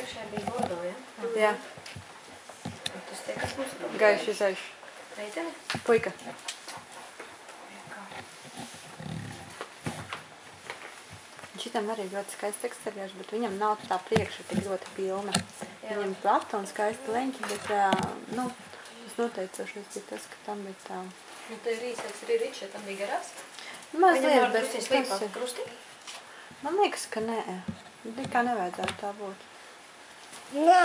Priekšā bija bordo, ja? Jā. Un tas tie, kas mums tur? Gaiši zaļš. Meitene? Puika. Šitam arī ļoti skaisti eksteriārs, bet viņam nav tā priekša tik ļoti pilna. Viņam plata un skaisti leņķi, bet, nu, tas noteicošais bija tas, ka tam bija tā... Nu, te ir īsāks arī riča, tam bija garās. Mazliet, bet tas ir krusti? Man liekas, ka nē. Tikā nevajadzētu tā būt. Nē.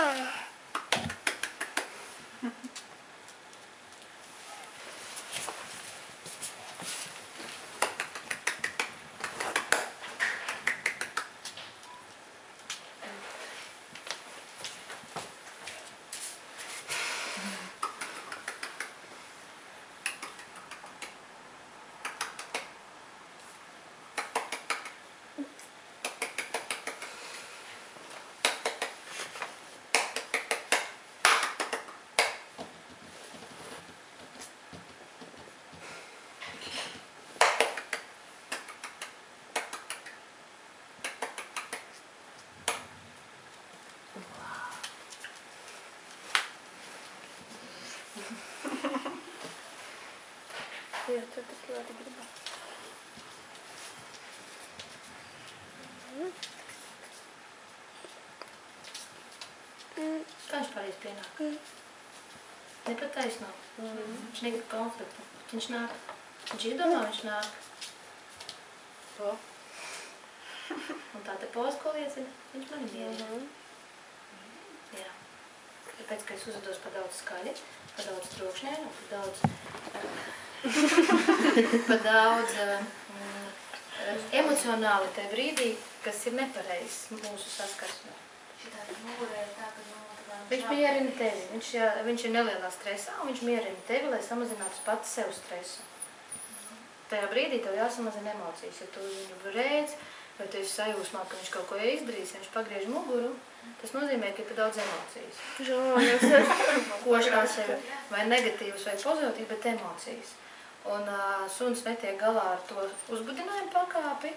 Jā, tur tik ļoti gribā. Kā viņš pārējais pienāk? Nepat taisnā. Viņš negrib konfliktu. Viņš nāk. Viņš iedomā, viņš nāk. To. Un tā te poza, ko liecina, viņš mani mierina. Jā. Tāpēc, ka es uzvedos par daudz skaļi, par daudz trokšņainu, par daudz emocionāli tajā brīdī, kas ir nepareizs mūsu saskarsmē. Viņš mierina tevi. Viņš ir nelielā stresā, un viņš mierina tevi, lai samazinātu pats sev stresu. Tajā brīdī tev jāsamazina emocijas. Ja tu viņu redz, vai tu esi sajūsmā, ka viņš kaut ko izdarīs, ja viņš pagriež muguru, tas nozīmē, ka ir par daudz emocijas. Koši kā sevi, vai negatīvas, vai pozitīvas, bet emocijas. Un suns netiek galā ar to uzbudinājumu pakāpi,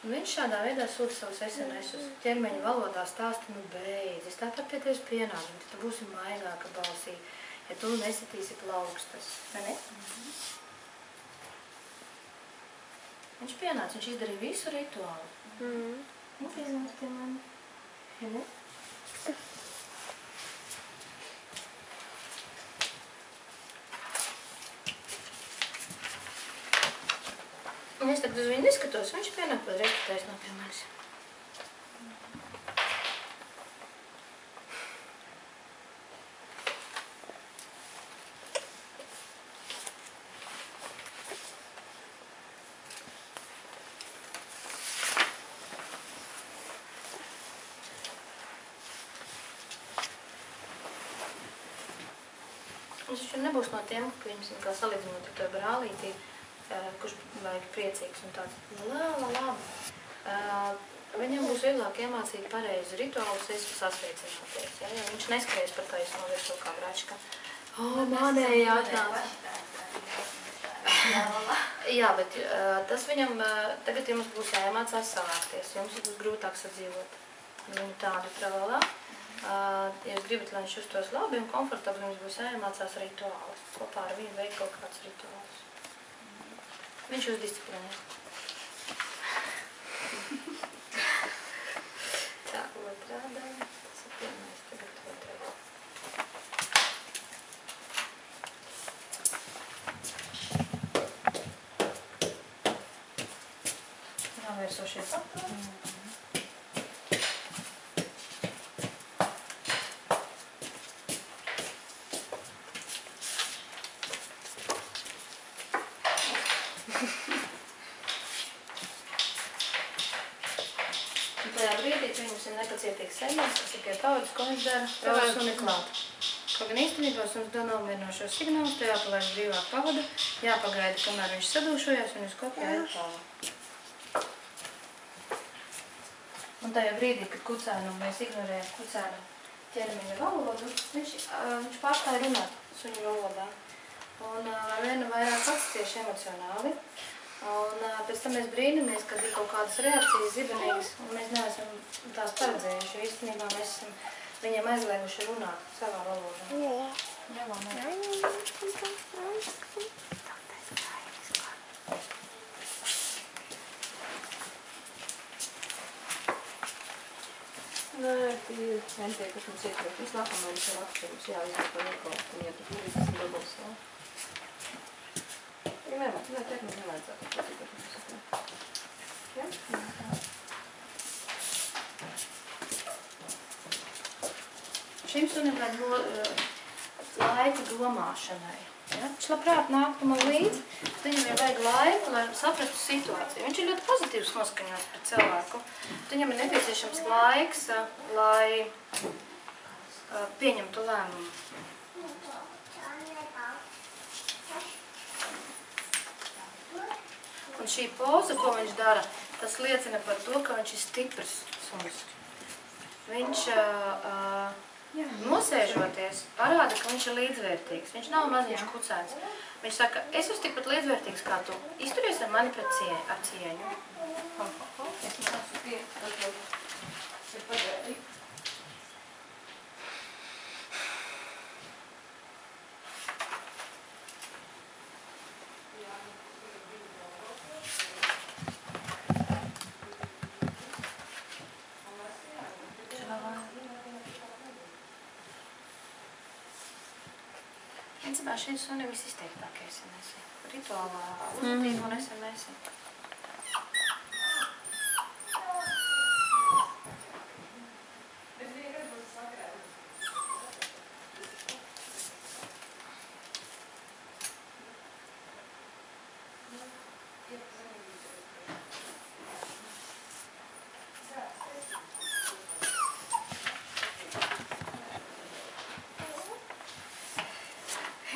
un viņš šādā veidā sūta savus SMS-us. Ķermeņa valodā stāsta, nu beidz, es tāpat pie tevis pienāku, bet tu būsi maigāka balsī, ja tu nesitīsi plaukstas. Vai ne? Viņš pienāca, viņš izdarīja visu rituālu. Nu, pienāca pie mani. Ja ne? Un es tagad uz viņu neskatos, viņš pienāk pat respektēs no pie manis. Viņš nebūs no tiem, ka viņam kā salīdzinot ar to brālīti, kurš vajag priecīgs un tāds viņam būs vieglāk iemācīt pareizi rituālus, sasveicināties. Ja? Viņš neskries par taisno virsū kā bračka. Manēji atnāca. Jā, bet tas viņam, tagad jums būs jāiemācās savākties, jums būs grūtāk sadzīvot. Viņu tādu travalā. Ja jūs gribat, lai viņš justos labi un komfortabli, jums būs jāiemācās rituālus. Kopā ar viņu veikt kaut kāds rituālus. Viņš jūs disciplinē. Tā, otrā daļa. Tas ir pirmais, tagad otrā. Jāvērsošie patroni. Tajā brīdī, ka viņus ir nepacietīgs seņas, tas ir pie paudzes, ko viņš dara, tev suni klāt. Kaut gan īstenībā suns dod nomierinošos signālus, tev jāpalaid brīvāk pavada, jāpagaida, kamēr viņš sadūšojās un jūs kopā jāiet tālāk. Un tajā brīdī, kad kucēnu mēs ignorējam kucēnu ķermeņa valodu, viņš pārstāja runāt suņu valodā. Un viena vairāk pats tieši emocionāli. Un pēc tam mēs brīnamies, kad ir kaut kādas reakcijas zibenīgas, un mēs neesam tās paredzējuši. Īstenībā mēs esam Viņiem aizlieguši runāt savā valodā. Nē, tie ir entie, kas mums ietrāk. Viss nākamā mums ir atšķirums, jāizliek par neko, un ja tu tur tas ir dabals vēl. Ja nevajag, teikt, mums nevajadzētu. Ja? Šim sunim vajag laika domāšanai. Ja? Viņš labprāt nāktu man līdzi, bet viņam ir vajag laiku, lai saprastu situāciju. Viņš ir ļoti pozitīvs noskaņots pret cilvēku. Viņam ir nepieciešams laiks, lai pieņemtu lēmumu. Un šī poza, ko viņš dara, tas liecina par to, ka viņš ir stiprs suns. Viņš nosēžoties parāda, ka viņš ir līdzvērtīgs. Viņš nav maziņš kucēns. Viņš saka, es esmu tikpat līdzvērtīgs kā tu. Izturies ar mani ar cieņu. Principā šī suni visizteiktākie SMS. Rituālā uzvedība un SMS.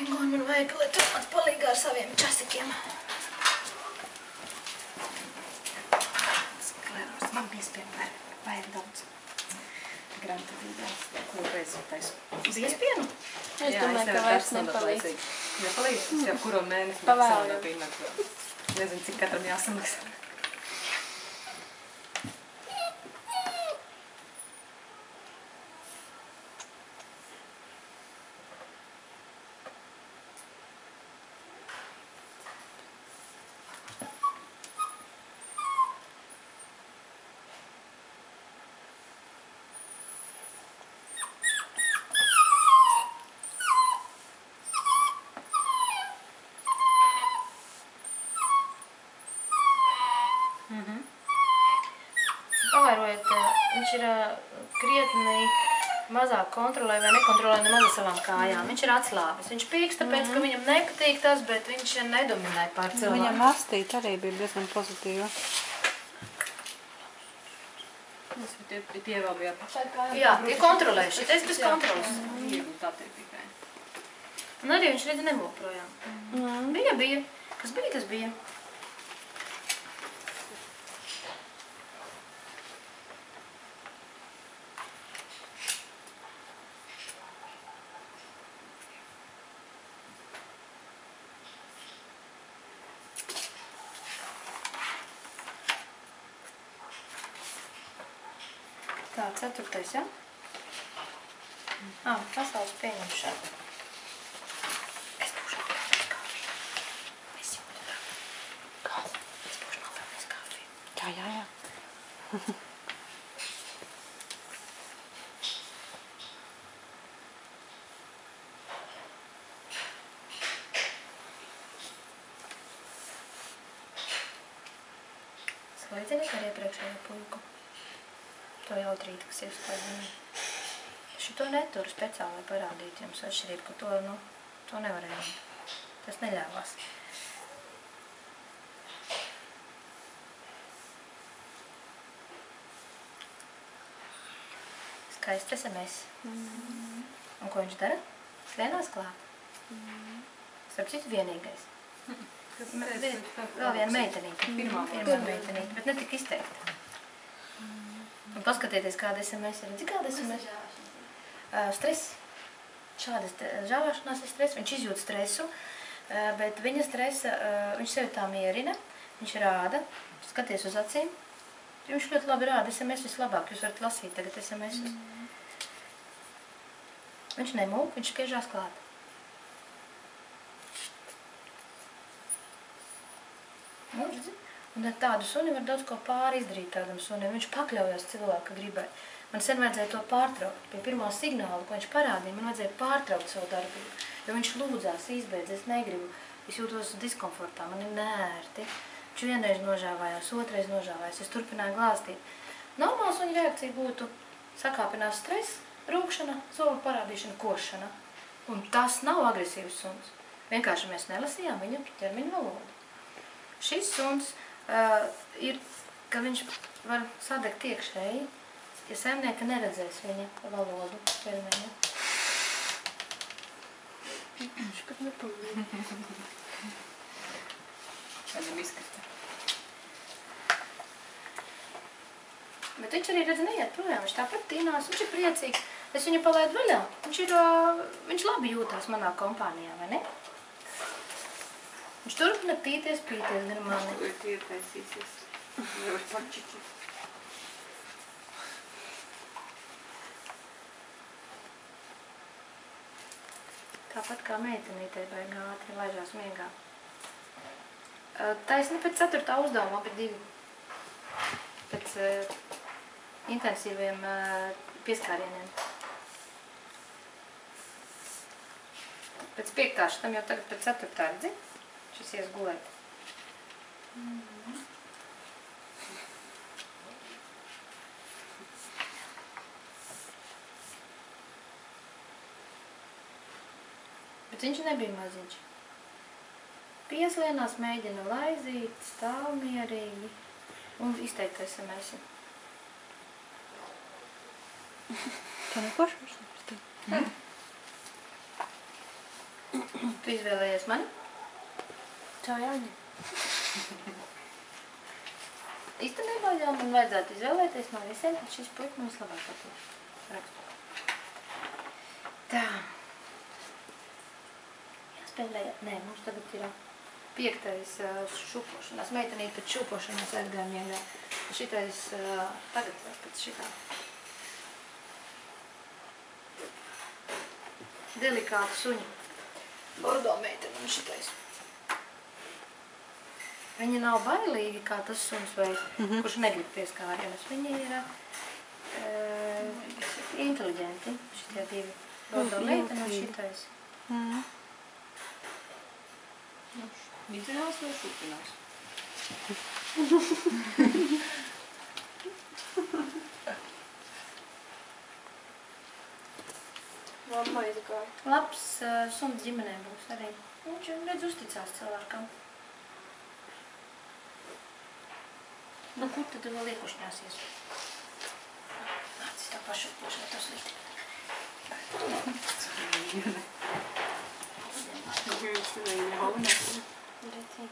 Man vajag, lai tu mans palīgā ar saviem časikiem. Skleros, man piespien vajag daudz. Grāmatavīdā, ko reiz taisu. Piespien? Es domāju, ka vairs nepalīdz. Nepalīdz, tas jau kuro mēnesi Pavēlu. Nezinu, cik katram jāsamaksā. Pavērojiet, viņš ir krietni mazāk kontrolē vai nekontrolē nemaz ar savām kājām. Viņš ir atslābis. Viņš pīkst, tāpēc, ka viņam nepatīk tas, bet viņš nedominē pār cilvēku. Viņam astīt arī bija diezgan pozitīva. Tie vēl bija pašai Jā, tie kontrolē. Šitais bez kontrolas. Iegūt attiecīgai. Un arī viņš redz nemoprojām. Bija. Kas bija, tas bija. Tā, 4. ja? Pasaules pieņemšana. Es būšu nopelnījis kafiju. Es jūtu tā. Kas? Es būšu nopelnījis kafiju. Jā. Salīdziniet ar iepriekšējo puiku. To jautrīt, kas ir uzstādījumi. Šito neturu speciāli, lai parādītu jums atšķirību, ka to nevarēja. Tas neļāvās. Skaists SMS. Un ko viņš dara? Skrienās klāt. Starp citu vienīgais. Vēl viena meitenīte. Pirmā meitenīte, bet ne tik izteikta. Un paskatieties, kāda SMS ir. Redzi, kāda SMS? Stress. Šādas žāvāšanās ir stress. Viņš izjūt stresu, bet viņa stresa, viņš sevi tā mierina, viņš rāda, skaties uz acīm. Viņš ļoti labi rāda SMS vislabāk. Jūs varat lasīt tagad SMS-us. Viņš nemūk, viņš spiežās klāt. Un ar tādu suni var daudz ko pāri izdarīt tādam sunim. Viņš pakļaujās cilvēka gribai. Man sen vajadzēja to pārtraukt. Pie pirmā signāla, ko viņš parādīja, man vajadzēja pārtraukt savu darbību. Jo viņš lūdzās, izbeidz, es negribu. Es jūtos diskomfortā, man ir nērti. Viņš vienreiz nožāvājās, otrais nožāvājās. Es turpināju glāstīt. Normāls viņa reakcija būtu sakāpinās stress, rūkšana, zobu parādīšana, košana. Un tas nav agresīvs suns. Vienkārši mēs nelasījām viņa ķermeņa valodu. Šis suns ir, ka viņš var sadegt iekšēji, ja saimnieka neredzēs viņa valodu ķermeņa. Viņš pat nepamīja. Kādam izkrita. Bet viņš arī redz neiet projām, viņš tāpat tīnās, viņš ir priecīgs. Es viņu palaidu vaļā, viņš labi jūtās manā kompānijā, vai ne? Viņš turpina tīties, pīties gar mani. Ko ir tietaisīsies? Nevar pačiķi. Tāpat kā meitenītei baigā ātri laižās miegā. Taisni pēc 4. uzdevuma, abi divi. Pēc intensīviem pieskārieniem. Pēc 5. šitam jau tagad pēc 4. redzi? Šis ies gulēt. Bet viņš nebija maziņš. Pieslienās, mēģina laizīt, stāv mierīgi un izteikt SMS. Tā neko šos nepastāv. Tu izvēlējies mani? Tā jāņem. Īstenībā jau man vajadzētu izvēlēties no visiem, bet šis puika man vislabāk patīk. Rakstu. Tā. Jāspēlējāt. Nē, mums tagad ir 5. šupošanās. Meitenīt pēc šupošanās aizgāja miegā. Šitais tagad pēc šitā. Delikāta suņa. Bordo meiteni un šitais. Viņi nav bailīgi, kā tas suns vai kurš negrib pieskārienas. Viņi ir inteliģenti, šitie divi. Bordo meiteni un šitais. Vidzinās vai šupinās? Mamma izgāja. Labs suns ģimenē būs arī. Viņš redz uzticās cilvēkam. Nu, kur tad vēl iekušņāsies? Nācis tā pašupošanā, tas slikti. Viņš nevajag jaunās. Reti.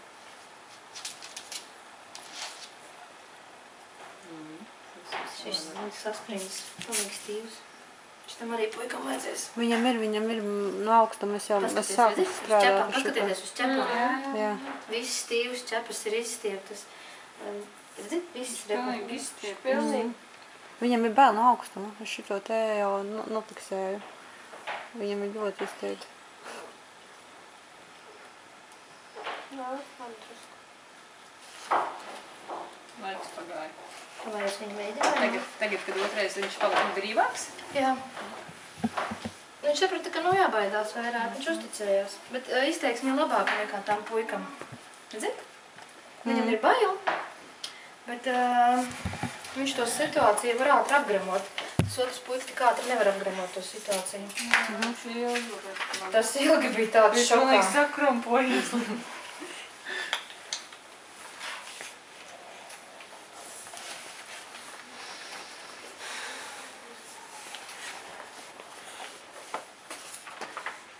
Šis saspringts, palīgi stīvs. Šitam arī puikam vajadzēs. Viņam ir no augstuma, mēs sākam strādāt. Paskatieties uz ķepām. Jā. Viss stīvs, ķepas ir izstieptas. Redzi, viss Pilnīgi izstiep. Pilnīgi. Viņam ir bail no augstuma. Es šito te jau notiksēju. Viņam ir ļoti izteikti. Laiks pagāja. Vai es viņu mēģināju? Tagad, kad otrais viņš palika brīvāks? Jā. Viņš saprata, ka nav jābaidās vairāk, viņš uzticējās. Bet izteiksmi labāk nekā tam puikam. Redzi? Viņam ir bail, bet viņš to situāciju var ātri apgremot. Tas otrs puiks tik ātri nevar apgremot to situāciju. Tas ilgi bija tāds šokā. Viņš man sakrompojas.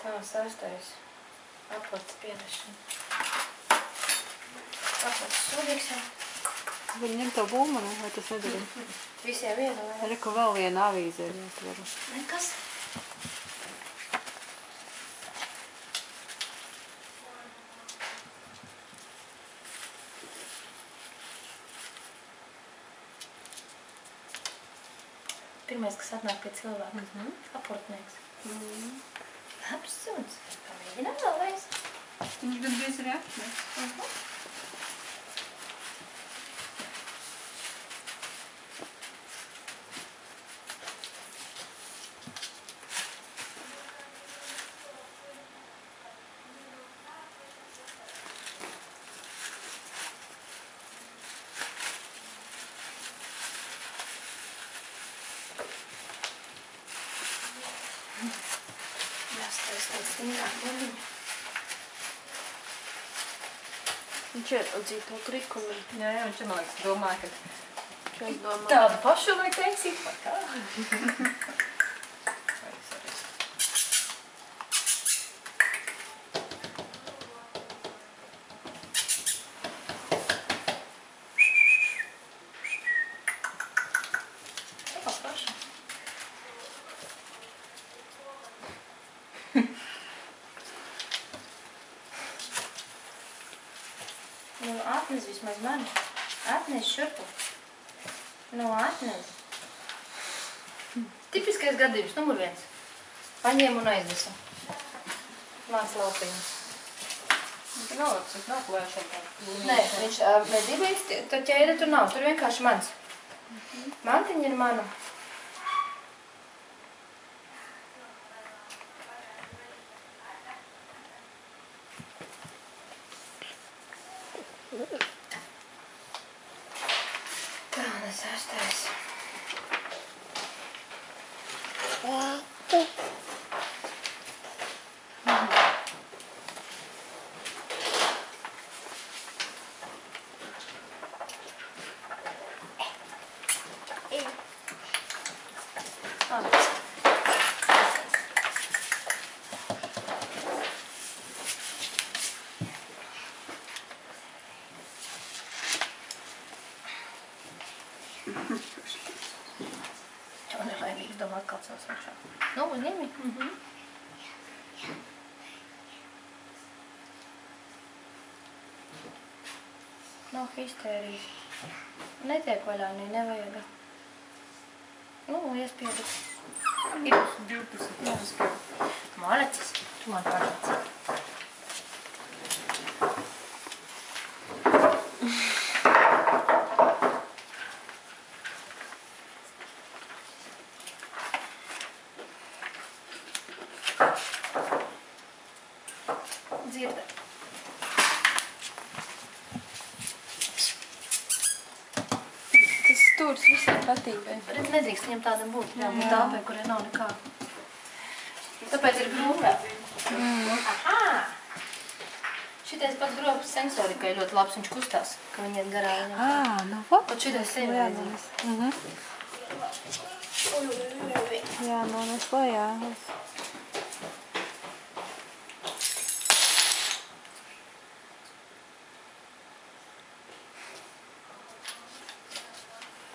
Tā, 6. Aplats pienešana. Aplats sūdīgs jau. Viņi ņem to būmanu, vai tas nedara? Visiem viena, vai? Reku vēl viena avīze ir jāatveru. Nekas. pirmais, kas atnāk pie cilvēka. Apurtnieks. Labs suns. Pamēģinām vēlreiz. Viņš gandrīz arī atšķies. Viņš ieraudzīja to krikumu. Jā, viņš, man liekas, domāja, ka Es domāju, tādu pašu vajag taisīt, vai kā? Nu, atnes vismaz mani. Atnes šurpu. Nu, atnes. Tipiskais gadījums, numur 1. Paņēmu un aiznesa. Māc laupiņus. Tā nav, tas nav plēšana tā. Nē, viņš medībīgs, tā ķēde tur nav, tur vienkārši mans. Mantiņa ir mana. Tā, nesastais. Un ir laimīgs, domā, atkal savs iekšā. Nu, uzņemi. Nav histērijas. Netiek vaļā, nevajag. Nu, iespiedu. Ir 12. Mālecis. Tu man parāci. Dzirda. tas stūrs visiem patīk. Bet nedrīkst viņam tādam būt. Jābūt tāpēc, kurai nav nekā. Tāpēc ir grūtāk. Aha! Šitais pats grobs sensorikai ļoti labs, viņš kustās, ka viņi iet garā. Nu, vat. Pat šitais sevi vajadzīs. Jā, nu, es lejā.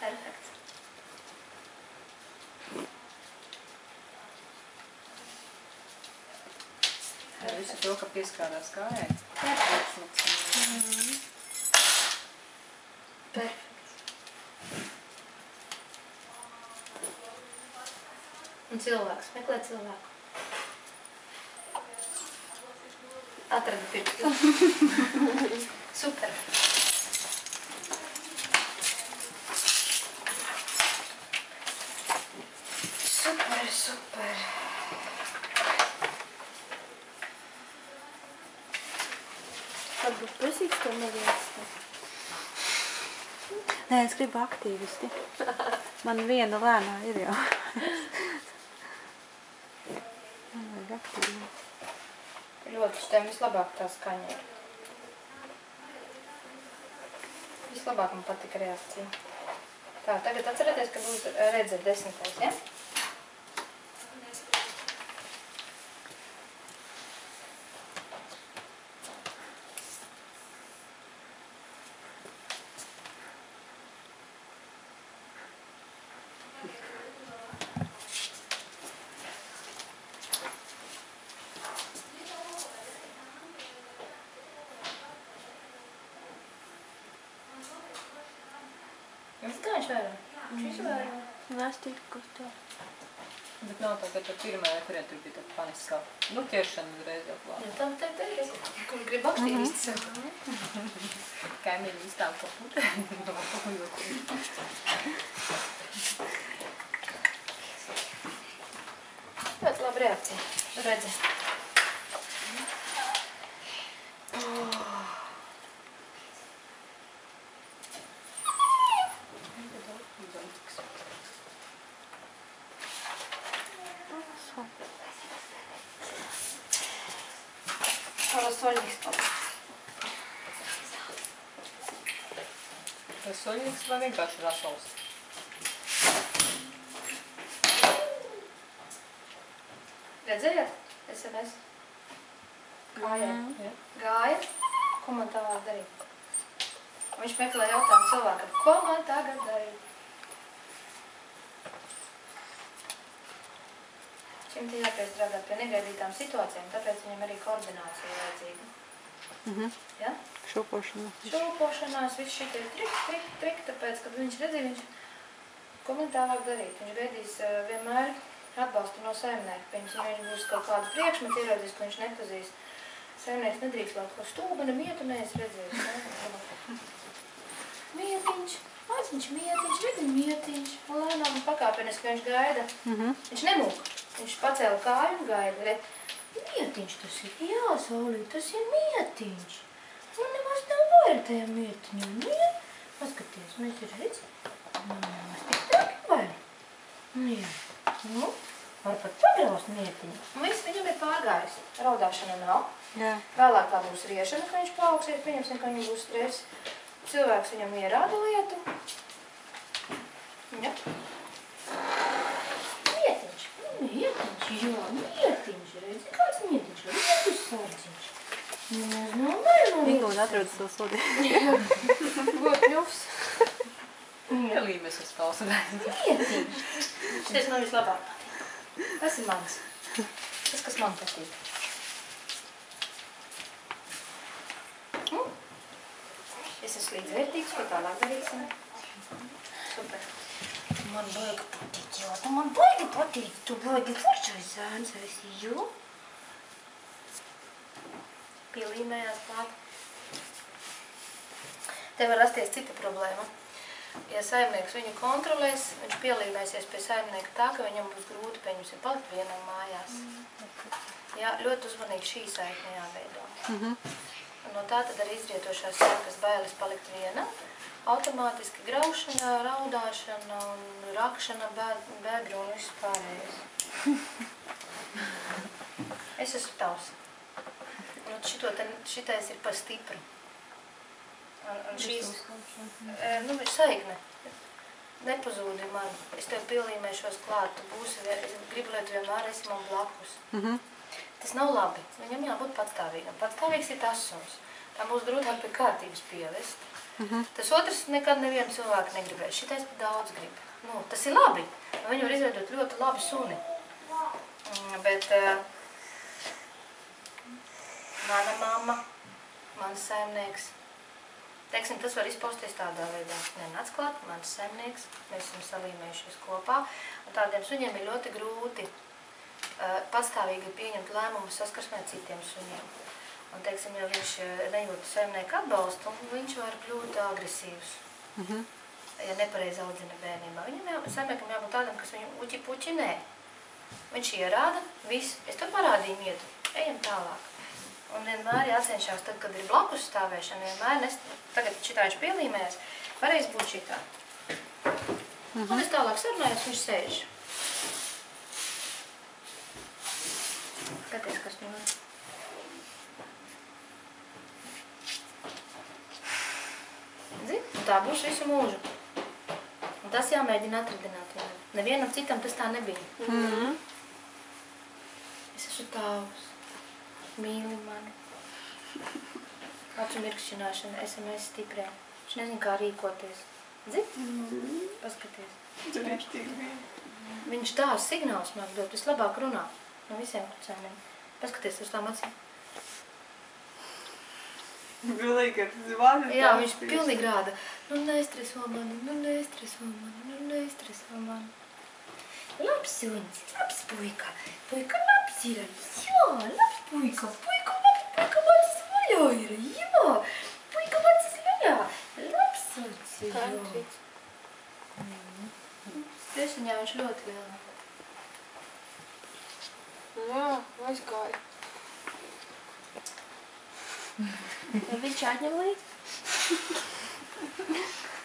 Perfekts. Ar visu to, ka pieskārās kājai. Perfekts. Un cilvēks, meklē cilvēku. Atrada pirkstu. Super. Super, super. Varbūt pusīgs to neviens. Nē, es gribu aktīvisti. Man viena lēnā ir jau. Man vajag aktīvi. Ļoti šitiem vislabāk tā skaņa ir. Vislabāk man patika reakcija. Tā, tagad atcerieties, ka būs redzēt 10. Ja? Kā viņš vērā? Viņš visu vērā. Es tiku uz to. Bet nav tā, ka tur pirmajā, kuriem tur bija tā paniskā. Nu, ķeršana uzreiz jau klāt. Ja tam te ir, kur grib aktīvisti sev. Kaimiņi izstāv kaput. Ļoti labi reakcija. Redzi. Soļņiks palīdz. Tas soļņiks vai vienkārši rasols? Redzējāt? SMS? Gāja. Gāja? Ko man tālāk darīt? Viņš meklē jautājumu cilvēkam, ko man tagad darīt? Šim te jāpiestrādā pie negaidītām situācijām, tāpēc viņam arī koordinācija vajadzīga. Ja? Šūpošanās. Šūpošanās, viss šitie triki, tāpēc, kad viņš redzēja, viņš ko man tālāk darīt. Viņš gaidīs vienmēr atbalstu no saimnieka. Piemēram, ja viņš būs kaut kādu priekšmetu ieraudzījis, ko viņš nepazīst. Saimnieks nedrīkst kaut ko stūbena, mietu neesi redzējis. Mietiņš, maziņš mietiņš, redzi mietiņš. Un lēnām pakāpeniski viņš gaida. Viņš nemūk. Viņš pacēla kāju un gaida. Mietiņš tas ir. Jā, Saulīt, tas ir mietiņš. Un nemaz nav vairāk tajā mietiņā. Jā, paskaties, mēs ir redzi. Nemaz tik traki vairāk. Jā. Nu, var pat pagraust mietiņu. Un viss viņam ir pārgājis. Raudāšana nav. Jā. Vēlāk tā būs riešana, ka viņš paaugsies. Pieņemsim, ka viņam būs stress. Cilvēks viņam ierāda lietu. Ja. Mietiņš. Mietiņš, jā, mietiņš. Redzi, kāds mietiņš? Lietu sardziņš. Nav vairāk. Ingūna atrodas to sodi. Jā. Gotņovs. Ielīmes uz falsudēm. Mietiņš. Šities man vislabāk patīk. Tas ir mans. Tas, kas man patīk. Es esmu līdzvērtīgs, ko tālāk darīsim. Super. Man baigi patīk, jo tu man baigi patīk. Tu baigi foršais zēns esi, jo? Pielīmējās klāt. Te var rasties cita problēma. Ja saimnieks viņu kontrolēs, viņš pielīmēsies pie saimnieka tā, ka viņam būs grūti, pieņemsim, palikt vienam mājās. Jā, ļoti uzmanīgi šī saikne jāveido. No tā tad arī izrietošās sekas bailes palikt viena, automātiski graušana, raudāšana un rakšana, bēdru un viss pārējais. Es esmu tavs. Un šitais ir par stipru. Un šīs, saikne, nepazūdi man. Es tev pielīmēšos klāt, tu būsi, es gribu, lai tu vienmēr esi man blakus. Tas nav labi. Viņam jābūt patstāvīgam. Patstāvīgs ir tas suns. Tā būs grūtāk pie kārtības pievest. Tas otrs nekad nevienu cilvēku negribēs. Šitais pat daudz grib. Nu, tas ir labi. Viņu var izveidot ļoti labi suni. Bet mana mamma, mans saimnieks, teiksim, tas var izpausties tādā veidā. Nenāc klāt, mans saimnieks, mēs esam salīmējušies kopā. Un tādiem suņiem ir ļoti grūti patstāvīgi pieņemt lēmumus saskarsmē citiem suņiem. Un, teiksim, ja viņš nejūt saimnieku atbalstu, viņš var kļūt agresīvs. Ja nepareizi audzina bērnībā. Viņam saimniekam jābūt tādam, kas viņu uķi-puķi nē. Viņš ierāda, viss, es tev parādīju mietu, ejam tālāk. Un vienmēr jācenšās, tad, kad ir blakus stāvēšana, vienmēr, tagad šitā viņš pielīmējas, pareizi būt šitā. Un es tālāk sarunājos, viņš sēž. Skaties, kas viņam ir. Zini? Un tā būs visu mūžu. Un tas jāmēģina atradināt viņam. Nevienam citam tas tā nebija. Es esmu tavs. Mīli mani. Acu mirkšķināšana, SMS stiprē. Viņš nezin, kā rīkoties. Zini? Paskaties. Viņš tās signāls man dod, vislabāk runā no visiem kucēniem. Paskaties uz tām acīm. Pilnīgi ar zvanu. Jā, viņš pilnīgi rāda. Nu nestreso mani, nu nestreso mani, nu nestreso mani. Labs suņs, labs puika. Puika labs ir. Jā, labs puika. Puika labs, puika macis vaļā ir. Jā, puika macis vaļā. Labs suņs, jā. Stresiņā viņš ļoti lielā. Jā, aizgāja. Ja viņš atņem līdzi?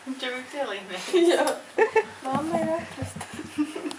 Viņš jau ir pielīmē. Jā. Mamma ir atrasta.